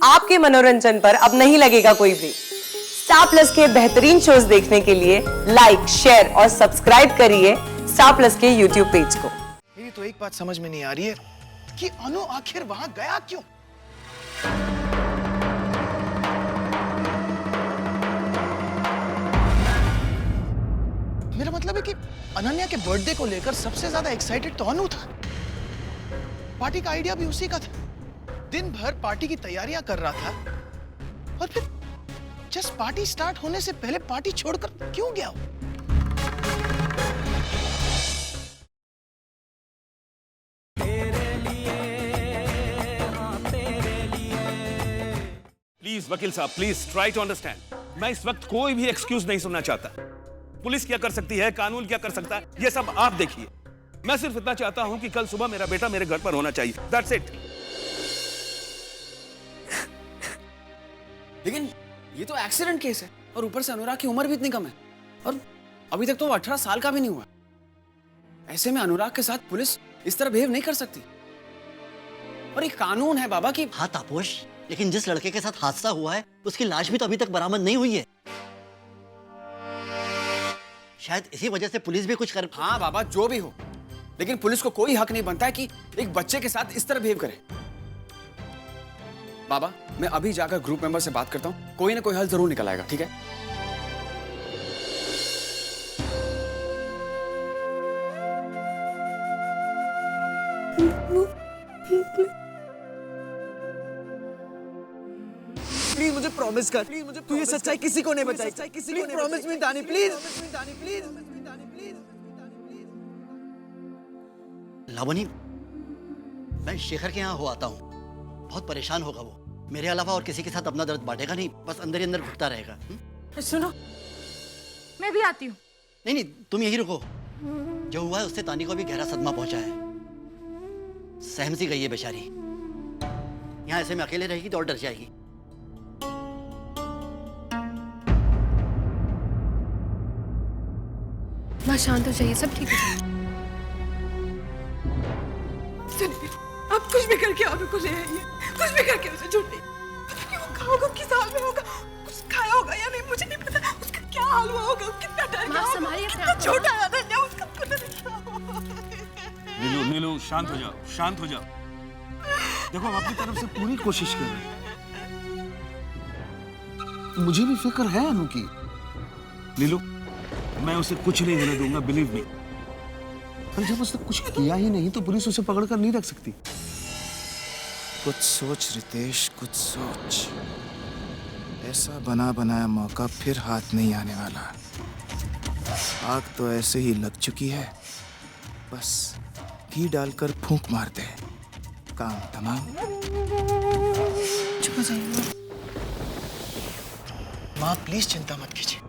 आपके मनोरंजन पर अब नहीं लगेगा कोई ब्रेक। स्टार प्लस के बेहतरीन शोज देखने के लिए लाइक, शेयर और सब्सक्राइब करिए स्टार प्लस के यूट्यूब पेज को। मेरी तो एक बात समझ में नहीं आ रही है कि अनु आखिर वहां गया क्यों? मेरा मतलब है कि अनन्या के बर्थडे को लेकर सबसे ज्यादा एक्साइटेड तो अनु था। पार्टी का आइडिया भी उसी का था। दिन भर पार्टी की तैयारियां कर रहा था और फिर जस्ट पार्टी स्टार्ट होने से पहले पार्टी छोड़कर क्यों गया? प्लीज वकील साहब, प्लीज ट्राई टू अंडरस्टैंड। मैं इस वक्त कोई भी एक्सक्यूज नहीं सुनना चाहता। पुलिस क्या कर सकती है, कानून क्या कर सकता है, ये सब आप देखिए। मैं सिर्फ इतना चाहता हूं कि कल सुबह मेरा बेटा मेरे घर पर होना चाहिए। That's it. लेकिन ये तो एक्सीडेंट केस है और ऊपर से अनुराग की उम्र भी इतनी कम है और अभी तक तो वो 18 साल का भी नहीं हुआ। ऐसे में अनुराग के साथ पुलिस इस तरह बिहेव नहीं कर सकती। और एक कानून है बाबा कि हाँ तापोश, लेकिन जिस लड़के के साथ हादसा हुआ है उसकी लाश भी तो अभी तक बरामद नहीं हुई है। शायद इसी वजह से पुलिस भी कुछ कर। हाँ बाबा, जो भी हो, लेकिन पुलिस को कोई हक नहीं बनता है कि एक बच्चे के साथ इस तरह बिहेव करे। बाबा, मैं अभी जाकर ग्रुप मेंबर से बात करता हूँ, कोई ना कोई हल जरूर निकल आएगा, ठीक है? प्लीज मुझे प्रॉमिस कर, प्लीज मुझे तू ये सच्चाई किसी को नहीं बताई, किसी को नहीं। प्रॉमिस मी दानी, प्लीज। लावनी, मैं शेखर के यहाँ हो आता हूँ। बहुत परेशान होगा वो। मेरे अलावा और किसी के साथ अपना दर्द बांटेगा नहीं, बस अंदर ही अंदर घुटता रहेगा। सुनो, मैं भी आती हूँ। नहीं नहीं, तुम यही रुको। जो हुआ है उससे तानी को भी गहरा सदमा पहुंचा है। सहम सी गई है बेचारी। यहाँ ऐसे में अकेले रहेगी तो और डर जाएगी। माँ शांत हो जाइए, सब ठीक है। आप कुछ भी करके अनु को ले आइए, कुछ भी करके उसे छुट्टी। पता नहीं वो कहाँ होगा, किस हाल में होगा, कुछ खाया होगा या नहीं मुझे नहीं पता। उसका क्या हाल हुआ होगा, कितना डर गया होगा, कितना छोटा है अनन्या, उसका पता नहीं क्या होगा। नीलू, नीलू शांत हो जाओ, शांत हो जाओ। देखो, हम अपनी तरफ से पूरी कोशिश कर रहे हैं। मुझे भी फिक्र है अनु की। नीलू, मैं उसे कुछ नहीं होने दूंगा, बिलीव मी। पर जब उसने कुछ किया ही नहीं तो पुलिस उसे पकड़कर नहीं रख सकती। कुछ सोच रितेश, कुछ सोच। ऐसा बना बनाया मौका फिर हाथ नहीं आने वाला। आग तो ऐसे ही लग चुकी है, बस घी डालकर फूंक मार दे, काम तमाम। चुप हो जाइए माँ, प्लीज चिंता मत कीजिए।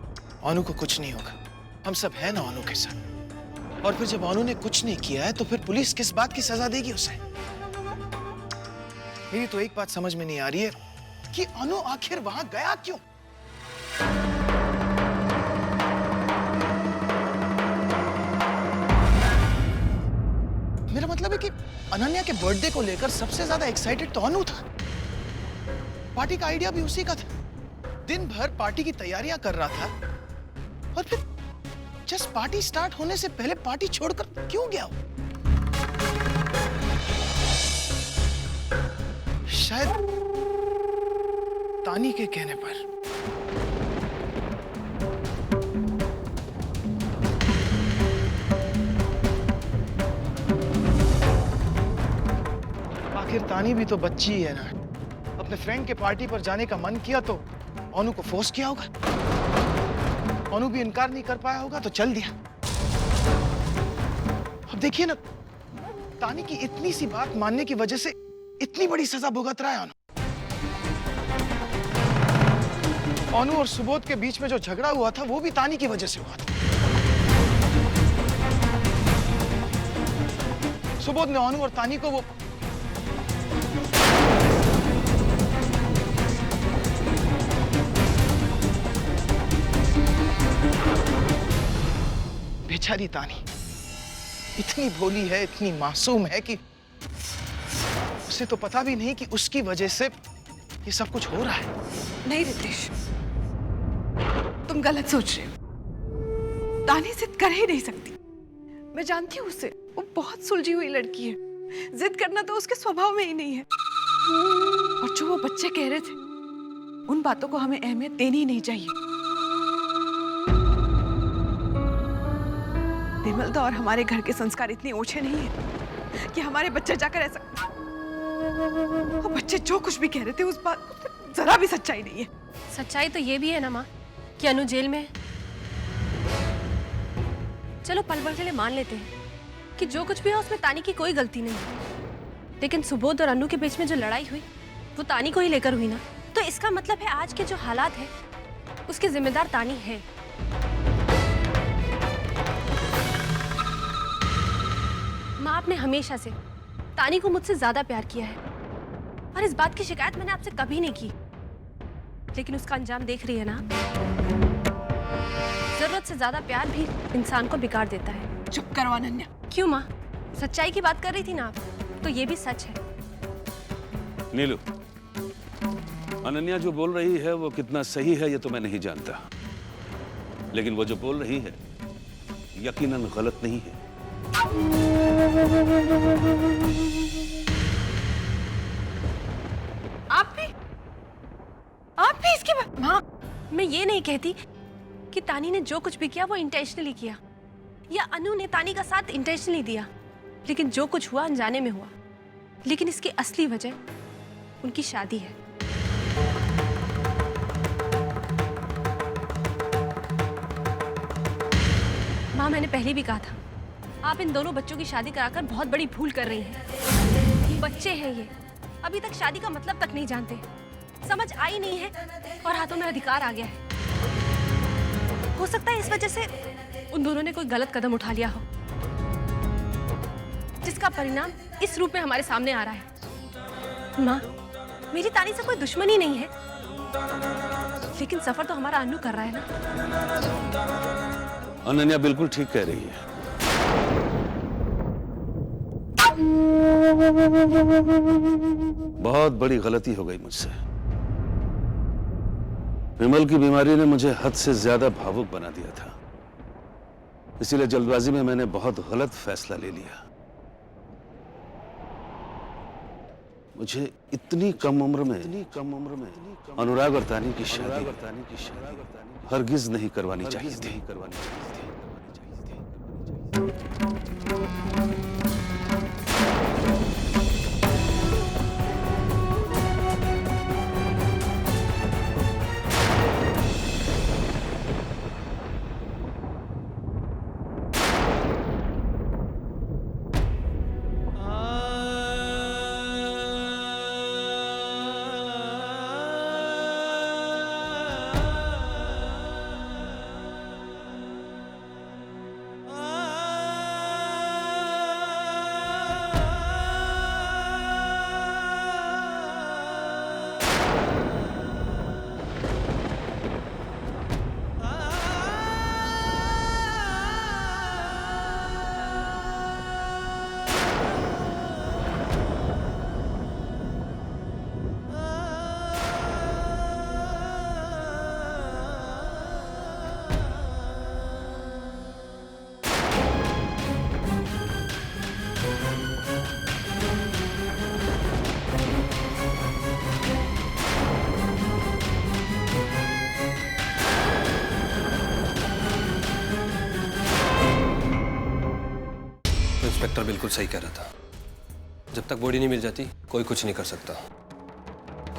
अनु को कुछ नहीं होगा, हम सब हैं ना अनु के साथ। और फिर जब अनु ने कुछ नहीं किया है तो फिर पुलिस किस बात की सजा देगी उसे? मेरी तो एक बात समझ में नहीं आ रही है कि अनु आखिर वहां गया क्यों? मेरा मतलब है कि अनन्या के बर्थडे को लेकर सबसे ज्यादा एक्साइटेड तो अनु था। पार्टी का आइडिया भी उसी का था। दिन भर पार्टी की तैयारियां कर रहा था और फिर जस्ट पार्टी स्टार्ट होने से पहले पार्टी छोड़कर क्यों गया? शायद तानी के कहने पर। आखिर तानी भी तो बच्ची ही है ना। अपने फ्रेंड के पार्टी पर जाने का मन किया तो अनु को फोर्स किया होगा। अनु भी इनकार नहीं कर पाया होगा तो चल दिया। अब देखिए ना, तानी की इतनी सी बात मानने की वजह से इतनी बड़ी सजा भुगत रहा है अनु। अनु और सुबोध के बीच में जो झगड़ा हुआ था वो भी तानी की वजह से हुआ था। सुबोध ने अनु और तानी को वो बेचारी तानी इतनी भोली है, इतनी मासूम है कि उसे तो पता भी नहीं कि उसकी वजह से ये सब कुछ हो रहा है। नहीं रितेश, तुम गलत सोच रहे हो। तानी जिद कर ही नहीं सकती। मैं जानती हूँ उसे, वो बहुत सुलझी हुई लड़की है। जिद करना तो उसके स्वभाव में ही नहीं है। और जो वो बच्चे कह रहे थे, उन बातों को हमें अहमियत देनी ही नहीं चाहिए। विमलता और हमारे घर के संस्कार इतने ओछे नहीं है कि हमारे बच्चे जाकर ऐसा, वो बच्चे जो कुछ भी कह रहे थे उस बात में जरा भी सच्चाई नहीं है। सच्चाई तो ये भी है ना माँ कि अनु जेल में है। चलो पल भर के लिए मान लेते हैं कि जो कुछ भी है उसमें तानी की कोई गलती नहीं है, लेकिन सुबोध और अनु के बीच में जो लड़ाई हुई वो तानी को ही लेकर हुई ना। तो इसका मतलब है आज के जो हालात है उसके जिम्मेदार तानी है। माँ, आपने हमेशा से तानी को मुझसे ज्यादा प्यार किया है और इस बात की शिकायत मैंने आपसे कभी नहीं की, लेकिन उसका अंजाम देख रही है ना। जरूरत से ज्यादा प्यार भी इंसान को बिगाड़ देता है। चुप करो अनन्या। क्यों माँ, सच्चाई की बात कर रही थी ना आप, तो ये भी सच है। नीलू, अनन्या जो बोल रही है वो कितना सही है ये तो मैं नहीं जानता, लेकिन वो जो बोल रही है यकीनन गलत नहीं है। आप भी इसके बाद। माँ, मैं ये नहीं कहती कि तानी ने जो कुछ भी किया वो इंटेंशनली किया या अनु ने तानी का साथ इंटेंशनली दिया, लेकिन जो कुछ हुआ अनजाने में हुआ। लेकिन इसकी असली वजह उनकी शादी है। माँ, मैंने पहले भी कहा था, आप इन दोनों बच्चों की शादी कराकर बहुत बड़ी भूल कर रही हैं। बच्चे हैं ये, अभी तक शादी का मतलब तक नहीं जानते, समझ आई नहीं है और हाथों में अधिकार आ गया है। हो सकता है इस वजह से उन दोनों ने कोई गलत कदम उठा लिया हो, जिसका परिणाम इस रूप में हमारे सामने आ रहा है। माँ, मेरी तानी से कोई दुश्मनी नहीं है, लेकिन सफर तो हमारा अनु कर रहा है ना। अनन्या बिल्कुल ठीक कह रही है। बहुत बड़ी गलती हो गई मुझसे। विमल की बीमारी ने मुझे हद से ज्यादा भावुक बना दिया था, इसीलिए जल्दबाजी में मैंने बहुत गलत फैसला ले लिया। मुझे इतनी कम उम्र में अनुराग और तानी की शादी हरगिज नहीं करवानी चाहिए थी। इंस्पेक्टर बिल्कुल सही कह रहा था, जब तक बॉडी नहीं मिल जाती कोई कुछ नहीं कर सकता।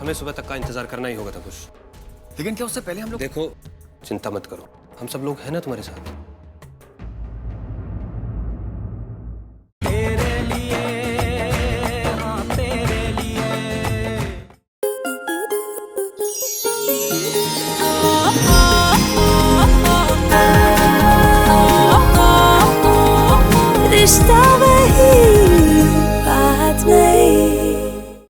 हमें सुबह तक का इंतजार करना ही होगा था कुछ। लेकिन क्या उससे पहले हम लोग। देखो, चिंता मत करो, हम सब लोग हैं ना तुम्हारे साथ।